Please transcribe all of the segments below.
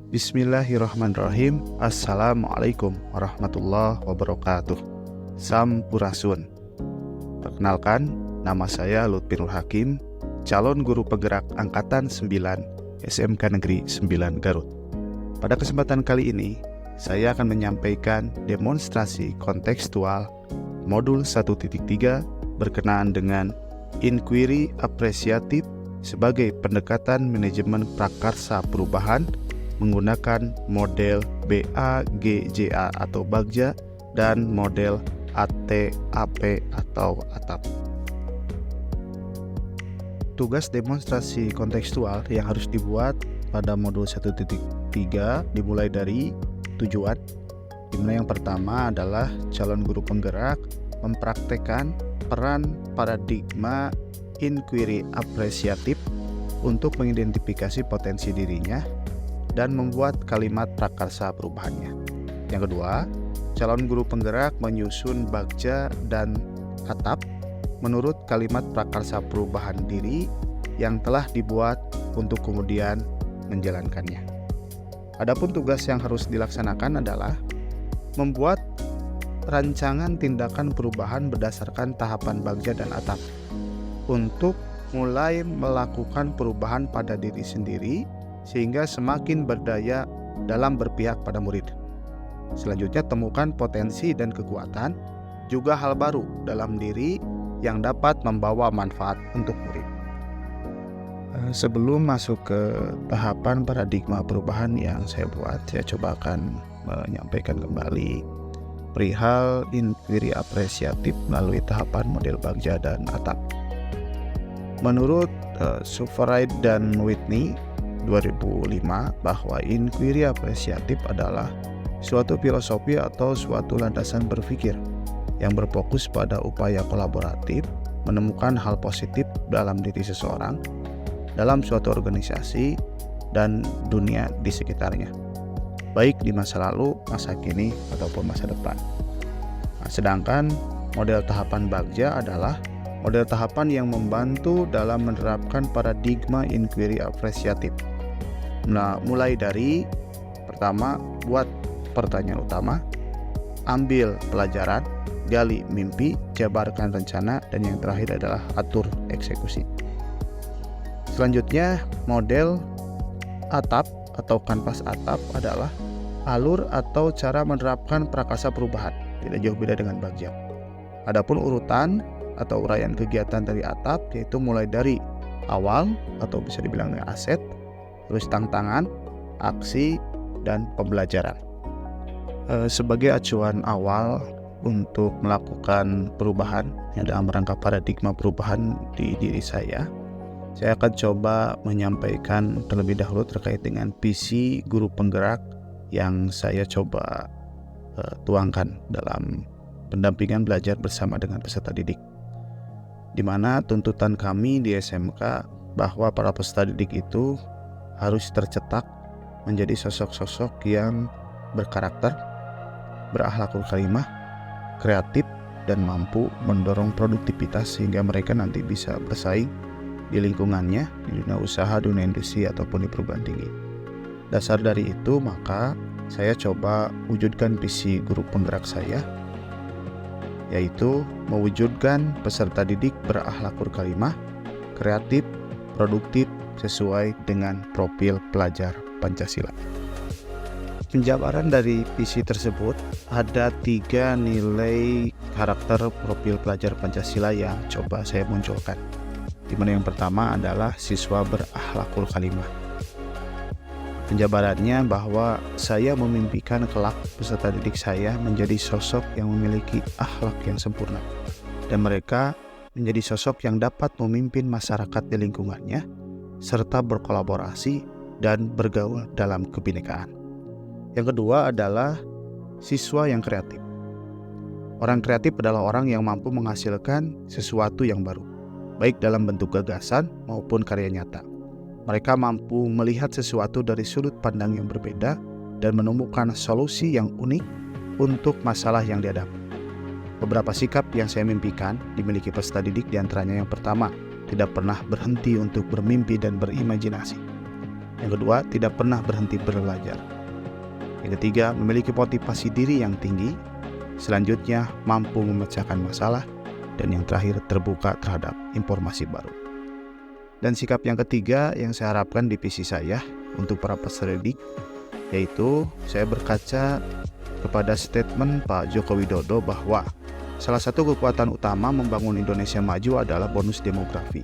Bismillahirrahmanirrahim. Assalamualaikum warahmatullahi wabarakatuh. Sampurasun. Perkenalkan, nama saya Lutfi Nur Hakim, calon guru penggerak Angkatan 9 SMK Negeri 9 Garut. Pada kesempatan kali ini, saya akan menyampaikan demonstrasi kontekstual modul 1.3 berkenaan dengan inquiry apresiatif sebagai pendekatan manajemen prakarsa perubahan menggunakan model BAGJA atau BAGJA dan model ATAP atau ATAP. Tugas demonstrasi kontekstual yang harus dibuat pada modul 1.3 dimulai dari tujuan, di mana yang pertama adalah calon guru penggerak mempraktekkan peran paradigma inquiry apresiatif untuk mengidentifikasi potensi dirinya dan membuat kalimat prakarsa perubahannya. Yang kedua, calon guru penggerak menyusun BAGJA dan ATAP menurut kalimat prakarsa perubahan diri yang telah dibuat untuk kemudian menjalankannya. Adapun tugas yang harus dilaksanakan adalah membuat rancangan tindakan perubahan berdasarkan tahapan BAGJA dan ATAP untuk mulai melakukan perubahan pada diri sendiri sehingga semakin berdaya dalam berpihak pada murid. Selanjutnya, temukan potensi dan kekuatan, juga hal baru dalam diri yang dapat membawa manfaat untuk murid. Sebelum masuk ke tahapan paradigma perubahan yang saya buat, saya coba akan menyampaikan kembali perihal inquiry apresiatif melalui tahapan model BAGJA dan ATAP. Menurut Sufried dan Whitney 2005 bahwa inquiry apresiatif adalah suatu filosofi atau suatu landasan berpikir yang berfokus pada upaya kolaboratif menemukan hal positif dalam diri seseorang, dalam suatu organisasi, dan dunia di sekitarnya, baik di masa lalu, masa kini, ataupun masa depan. Sedangkan model tahapan BAGJA adalah model tahapan yang membantu dalam menerapkan paradigma inquiry apresiatif. Nah, mulai dari pertama, buat pertanyaan utama, ambil pelajaran, gali mimpi, jabarkan rencana, dan yang terakhir adalah atur eksekusi. Selanjutnya, model ATAP atau kanvas ATAP adalah alur atau cara menerapkan prakarsa perubahan, tidak jauh beda dengan BAGJA. Adapun urutan atau uraian kegiatan dari ATAP yaitu mulai dari awal atau bisa dibilang aset, terus tantangan, aksi, dan pembelajaran. Sebagai acuan awal untuk melakukan perubahan yang dalam rangka paradigma perubahan di diri saya akan coba menyampaikan terlebih dahulu terkait dengan visi guru penggerak yang saya coba tuangkan dalam pendampingan belajar bersama dengan peserta didik, di mana tuntutan kami di SMK bahwa para peserta didik itu harus tercetak menjadi sosok-sosok yang berkarakter, berakhlakul karimah, kreatif, dan mampu mendorong produktivitas sehingga mereka nanti bisa bersaing di lingkungannya, di dunia usaha, dunia industri, ataupun di perguruan tinggi. Dasar dari itu, maka saya coba wujudkan visi guru penggerak saya, yaitu mewujudkan peserta didik berakhlakul karimah, kreatif, produktif, sesuai dengan profil pelajar Pancasila. Penjabaran dari visi tersebut ada 3 nilai karakter profil pelajar Pancasila yang coba saya munculkan, di mana yang pertama adalah siswa berakhlakul karimah. Penjabarannya bahwa saya memimpikan kelak peserta didik saya menjadi sosok yang memiliki akhlak yang sempurna, dan mereka menjadi sosok yang dapat memimpin masyarakat di lingkungannya serta berkolaborasi dan bergaul dalam kebinekaan. Yang kedua adalah siswa yang kreatif. Orang kreatif adalah orang yang mampu menghasilkan sesuatu yang baru, baik dalam bentuk gagasan maupun karya nyata. Mereka mampu melihat sesuatu dari sudut pandang yang berbeda dan menemukan solusi yang unik untuk masalah yang dihadapi. Beberapa sikap yang saya mimpikan dimiliki peserta didik, diantaranya yang pertama, tidak pernah berhenti untuk bermimpi dan berimajinasi. Yang kedua, tidak pernah berhenti belajar. Yang ketiga, memiliki motivasi diri yang tinggi. Selanjutnya, mampu memecahkan masalah. Dan yang terakhir, terbuka terhadap informasi baru. Dan sikap yang ketiga yang saya harapkan di visi saya untuk para peserta didik, yaitu saya berkaca kepada statement Pak Joko Widodo bahwa salah satu kekuatan utama membangun Indonesia maju adalah bonus demografi.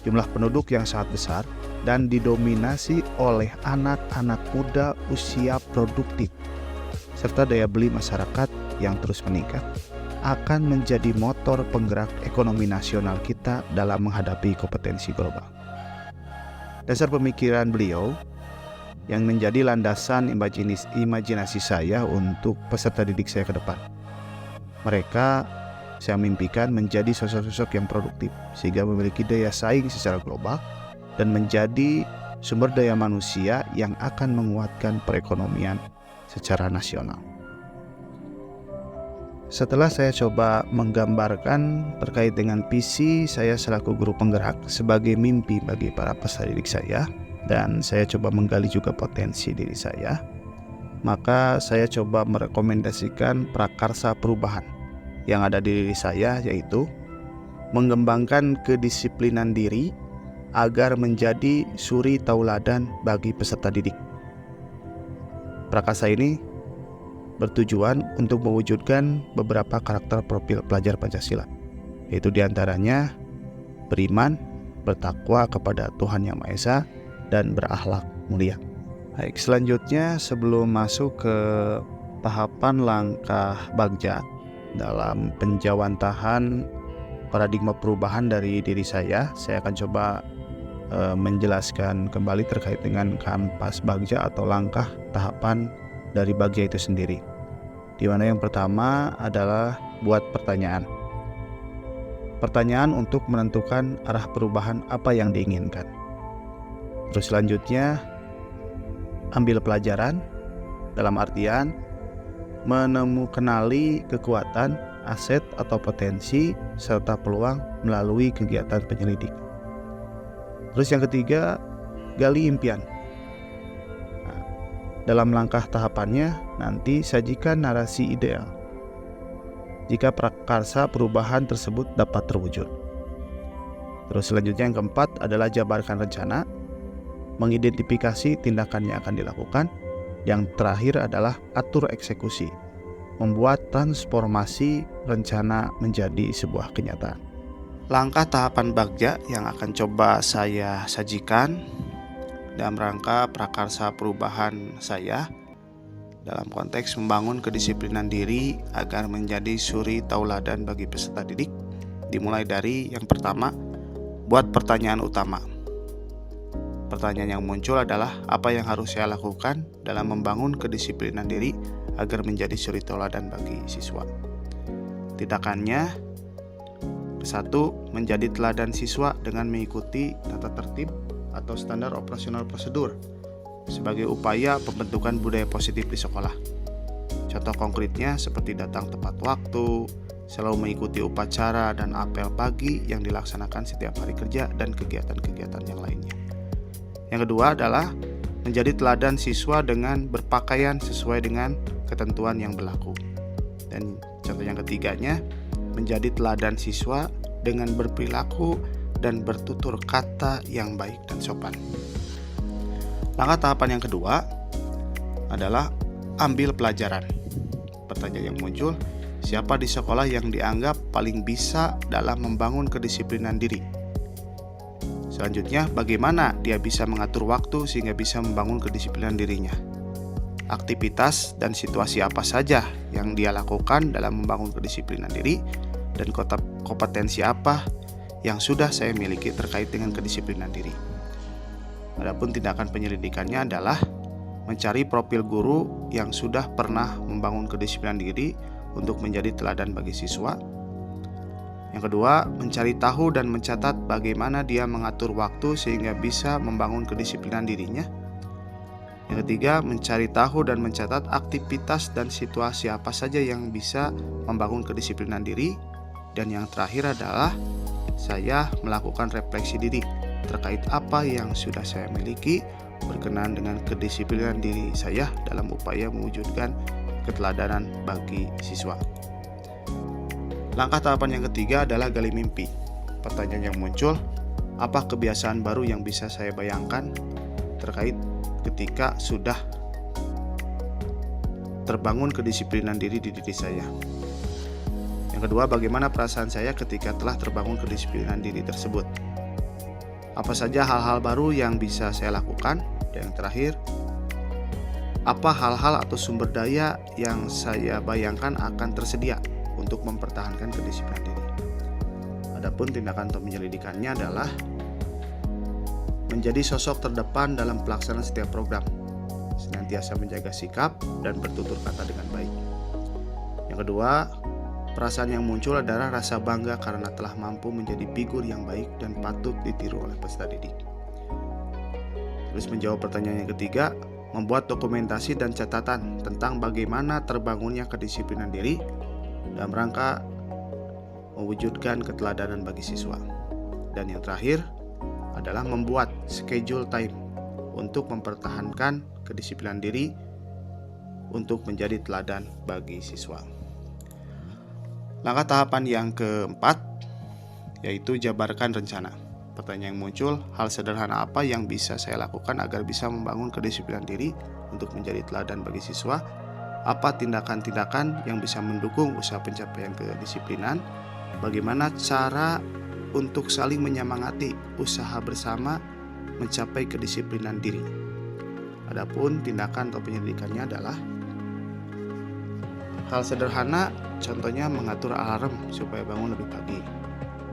Jumlah penduduk yang sangat besar dan didominasi oleh anak-anak muda usia produktif, serta daya beli masyarakat yang terus meningkat, akan menjadi motor penggerak ekonomi nasional kita dalam menghadapi kompetensi global. Dasar pemikiran beliau yang menjadi landasan imajinasi saya untuk peserta didik saya ke depan. Mereka saya mimpikan menjadi sosok-sosok yang produktif sehingga memiliki daya saing secara global dan menjadi sumber daya manusia yang akan menguatkan perekonomian secara nasional. Setelah saya coba menggambarkan terkait dengan visi saya selaku guru penggerak sebagai mimpi bagi para peserta didik saya, dan saya coba menggali juga potensi diri saya, maka saya coba merekomendasikan prakarsa perubahan yang ada di diri saya, yaitu mengembangkan kedisiplinan diri agar menjadi suri tauladan bagi peserta didik. Prakarsa ini bertujuan untuk mewujudkan beberapa karakter profil pelajar Pancasila, yaitu diantaranya beriman, bertakwa kepada Tuhan Yang Maha Esa, dan berakhlak mulia. Baik, selanjutnya sebelum masuk ke tahapan langkah Bagja dalam penjawantahan paradigma perubahan dari diri saya akan coba menjelaskan kembali terkait dengan kampas Bagja atau langkah tahapan dari Bagja itu sendiri. Di mana yang pertama adalah buat pertanyaan. Pertanyaan untuk menentukan arah perubahan apa yang diinginkan. Terus selanjutnya ambil pelajaran dalam artian kenali kekuatan, aset atau potensi serta peluang melalui kegiatan penyelidik. Terus yang ketiga, gali impian. Dalam langkah tahapannya, nanti sajikan narasi ideal jika prakarsa perubahan tersebut dapat terwujud. Terus selanjutnya yang keempat adalah jabarkan rencana, mengidentifikasi tindakan yang akan dilakukan. Yang terakhir adalah atur eksekusi, membuat transformasi rencana menjadi sebuah kenyataan. Langkah tahapan Bagja yang akan coba saya sajikan dalam rangka prakarsa perubahan saya dalam konteks membangun kedisiplinan diri agar menjadi suri tauladan bagi peserta didik, dimulai dari yang pertama, buat pertanyaan utama. Pertanyaan yang muncul adalah apa yang harus saya lakukan dalam membangun kedisiplinan diri agar menjadi suri tauladan bagi siswa. Tindakannya, satu, menjadi teladan siswa dengan mengikuti tata tertib atau standar operasional prosedur sebagai upaya pembentukan budaya positif di sekolah. Contoh konkretnya seperti datang tepat waktu, selalu mengikuti upacara dan apel pagi yang dilaksanakan setiap hari kerja dan kegiatan-kegiatan yang lainnya. Yang kedua adalah menjadi teladan siswa dengan berpakaian sesuai dengan ketentuan yang berlaku. Dan contoh yang ketiganya, menjadi teladan siswa dengan berperilaku dan bertutur kata yang baik dan sopan. Langkah tahapan yang kedua adalah ambil pelajaran. Pertanyaan yang muncul, siapa di sekolah yang dianggap paling bisa dalam membangun kedisiplinan diri? Selanjutnya, bagaimana dia bisa mengatur waktu sehingga bisa membangun kedisiplinan dirinya? Aktivitas dan situasi apa saja yang dia lakukan dalam membangun kedisiplinan diri, dan kompetensi apa yang sudah saya miliki terkait dengan kedisiplinan diri. Adapun tindakan penyelidikannya adalah mencari profil guru yang sudah pernah membangun kedisiplinan diri untuk menjadi teladan bagi siswa. Yang kedua, mencari tahu dan mencatat bagaimana dia mengatur waktu sehingga bisa membangun kedisiplinan dirinya. Yang ketiga, mencari tahu dan mencatat aktivitas dan situasi apa saja yang bisa membangun kedisiplinan diri. Dan yang terakhir adalah saya melakukan refleksi diri terkait apa yang sudah saya miliki berkenan dengan kedisiplinan diri saya dalam upaya mewujudkan keteladanan bagi siswa. Langkah tahapan yang ketiga adalah gali mimpi. Pertanyaan yang muncul, apa kebiasaan baru yang bisa saya bayangkan terkait ketika sudah terbangun kedisiplinan diri di diri saya? Yang kedua, bagaimana perasaan saya ketika telah terbangun kedisiplinan diri tersebut? Apa saja hal-hal baru yang bisa saya lakukan? Dan yang terakhir, apa hal-hal atau sumber daya yang saya bayangkan akan tersedia untuk mempertahankan kedisiplinan diri? Adapun tindakan atau penyelidikannya adalah menjadi sosok terdepan dalam pelaksanaan setiap program, senantiasa menjaga sikap dan bertutur kata dengan baik. Yang kedua, perasaan yang muncul adalah rasa bangga karena telah mampu menjadi figur yang baik dan patut ditiru oleh peserta didik. Terus menjawab pertanyaan yang ketiga, membuat dokumentasi dan catatan tentang bagaimana terbangunnya kedisiplinan diri dalam rangka mewujudkan keteladanan bagi siswa. Dan yang terakhir adalah membuat schedule time untuk mempertahankan kedisiplinan diri untuk menjadi teladan bagi siswa. Langkah tahapan yang keempat yaitu jabarkan rencana. Pertanyaan yang muncul, hal sederhana apa yang bisa saya lakukan agar bisa membangun kedisiplinan diri untuk menjadi teladan bagi siswa? Apa tindakan-tindakan yang bisa mendukung usaha pencapaian kedisiplinan? Bagaimana cara untuk saling menyemangati usaha bersama mencapai kedisiplinan diri? Adapun tindakan atau penyelidikannya adalah hal sederhana, contohnya mengatur alarm supaya bangun lebih pagi,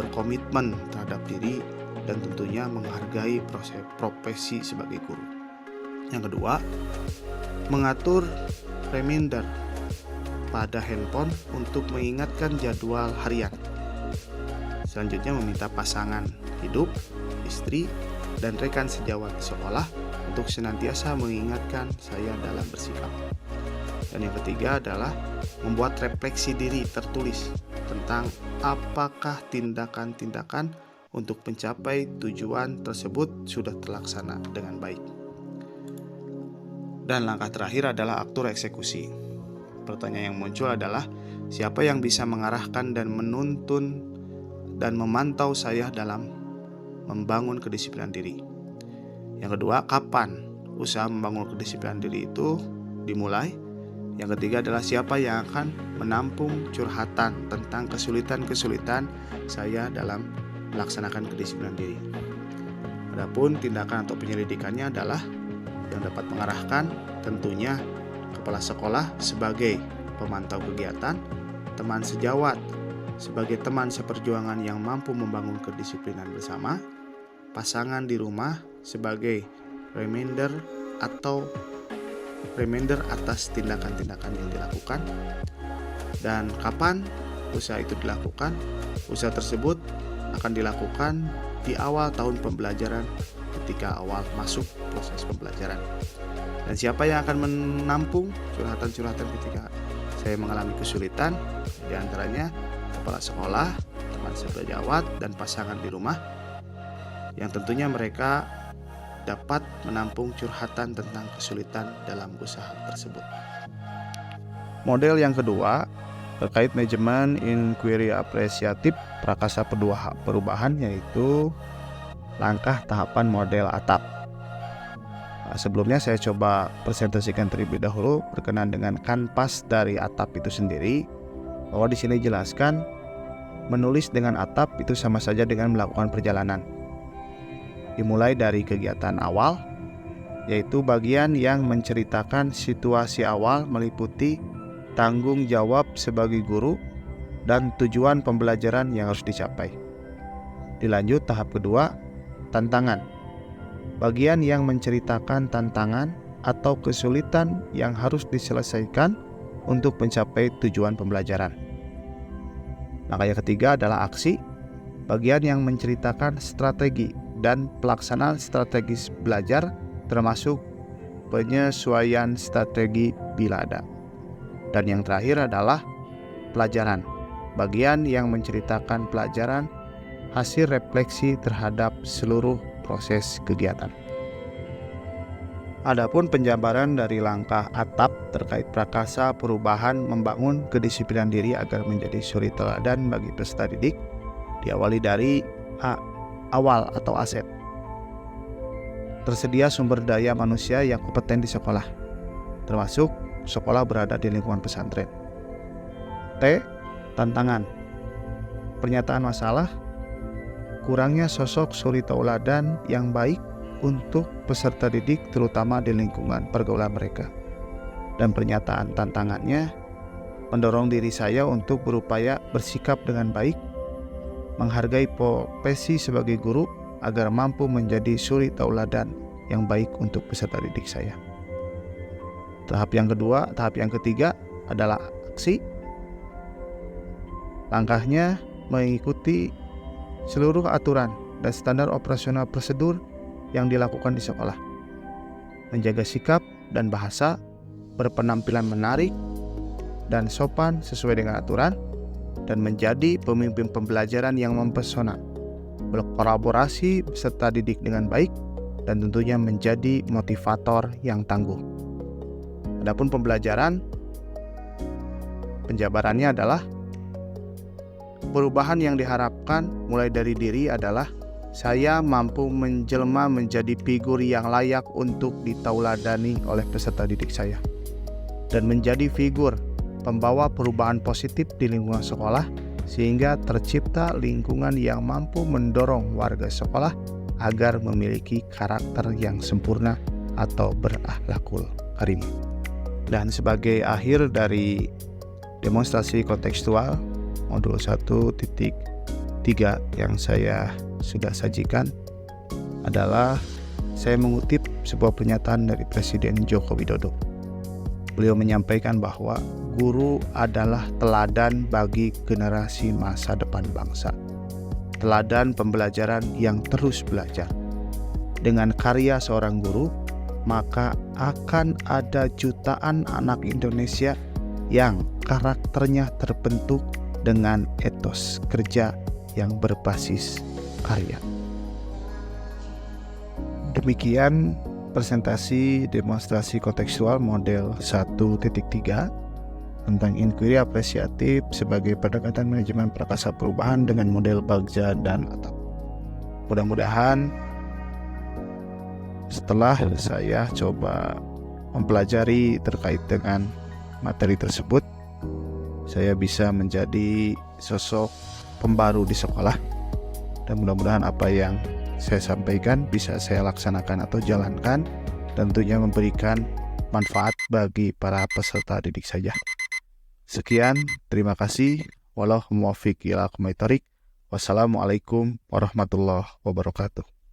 berkomitmen terhadap diri, dan tentunya menghargai proses profesi sebagai guru. Yang kedua, mengatur reminder pada handphone untuk mengingatkan jadwal harian. Selanjutnya meminta pasangan hidup, istri, dan rekan sejawat di sekolah untuk senantiasa mengingatkan saya dalam bersikap. Dan yang ketiga adalah membuat refleksi diri tertulis tentang apakah tindakan-tindakan untuk mencapai tujuan tersebut sudah terlaksana dengan baik. Dan langkah terakhir adalah atur eksekusi. Pertanyaan yang muncul adalah siapa yang bisa mengarahkan dan menuntun dan memantau saya dalam membangun kedisiplinan diri. Yang kedua, kapan usaha membangun kedisiplinan diri itu dimulai? Yang ketiga adalah siapa yang akan menampung curhatan tentang kesulitan-kesulitan saya dalam melaksanakan kedisiplinan diri. Adapun tindakan atau penyelidikannya adalah yang dapat mengarahkan tentunya kepala sekolah sebagai pemantau kegiatan, teman sejawat sebagai teman seperjuangan yang mampu membangun kedisiplinan bersama, pasangan di rumah sebagai reminder atas tindakan-tindakan yang dilakukan, dan kapan usaha itu dilakukan. Usaha tersebut akan dilakukan di awal tahun pembelajaran ketika awal masuk proses pembelajaran. Dan siapa yang akan menampung curhatan-curhatan ketika saya mengalami kesulitan? Di antaranya kepala sekolah, teman sejawat, dan pasangan di rumah, yang tentunya mereka dapat menampung curhatan tentang kesulitan dalam usaha tersebut. Model yang kedua terkait manajemen inquiry apresiatif prakasa perubahan, yaitu langkah tahapan model ATAP. Sebelumnya saya coba presentasikan terlebih dahulu berkenaan dengan kanvas dari ATAP itu sendiri, bahwa di sini dijelaskan menulis dengan ATAP itu sama saja dengan melakukan perjalanan. Dimulai dari kegiatan awal, yaitu bagian yang menceritakan situasi awal meliputi tanggung jawab sebagai guru dan tujuan pembelajaran yang harus dicapai. Dilanjut tahap kedua, tantangan. Bagian yang menceritakan tantangan atau kesulitan yang harus diselesaikan untuk mencapai tujuan pembelajaran. Langkah yang ketiga adalah aksi. Bagian yang menceritakan strategi dan pelaksanaan strategis belajar termasuk penyesuaian strategi bila ada. Dan yang terakhir adalah pelajaran. Bagian yang menceritakan pelajaran, hasil refleksi terhadap seluruh proses kegiatan. Adapun penjabaran dari langkah Atap terkait prakasa perubahan membangun kedisiplinan diri agar menjadi suri teladan bagi peserta didik diawali dari awal atau aset. Tersedia sumber daya manusia yang kompeten di sekolah, termasuk sekolah berada di lingkungan pesantren. T. Tantangan. Pernyataan masalah, kurangnya sosok suri tauladan yang baik untuk peserta didik terutama di lingkungan pergaulan mereka. Dan pernyataan tantangannya, mendorong diri saya untuk berupaya bersikap dengan baik, menghargai profesi sebagai guru agar mampu menjadi suri tauladan yang baik untuk peserta didik saya. Tahap yang ketiga adalah aksi. Langkahnya mengikuti seluruh aturan dan standar operasional prosedur yang dilakukan di sekolah, menjaga sikap dan bahasa, berpenampilan menarik dan sopan sesuai dengan aturan, dan menjadi pemimpin pembelajaran yang mempesona, berkolaborasi beserta didik dengan baik, dan tentunya menjadi motivator yang tangguh. Adapun penjabarannya adalah perubahan yang diharapkan mulai dari diri adalah saya mampu menjelma menjadi figur yang layak untuk ditauladani oleh peserta didik saya, dan menjadi figur pembawa perubahan positif di lingkungan sekolah sehingga tercipta lingkungan yang mampu mendorong warga sekolah agar memiliki karakter yang sempurna atau berakhlakul karim. Dan sebagai akhir dari demonstrasi kontekstual modul 1.3 yang saya sudah sajikan adalah saya mengutip sebuah pernyataan dari Presiden Joko Widodo. Beliau menyampaikan bahwa guru adalah teladan bagi generasi masa depan bangsa. Teladan pembelajaran yang terus belajar. Dengan karya seorang guru, maka akan ada jutaan anak Indonesia yang karakternya terbentuk dengan etos kerja yang berbasis karya. Demikian presentasi demonstrasi kontekstual model 1.3 tentang inquiry apresiatif sebagai pendekatan manajemen prakasa perubahan dengan model Bagja dan Atap. Mudah-mudahan setelah saya coba mempelajari terkait dengan materi tersebut, saya bisa menjadi sosok pembaru di sekolah, dan mudah-mudahan apa yang saya sampaikan bisa saya laksanakan atau jalankan, dan tentunya memberikan manfaat bagi para peserta didik saja. Sekian, terima kasih. Wallahu muwaffiq ila aqwamit thoriq. Wassalamualaikum warahmatullahi wabarakatuh.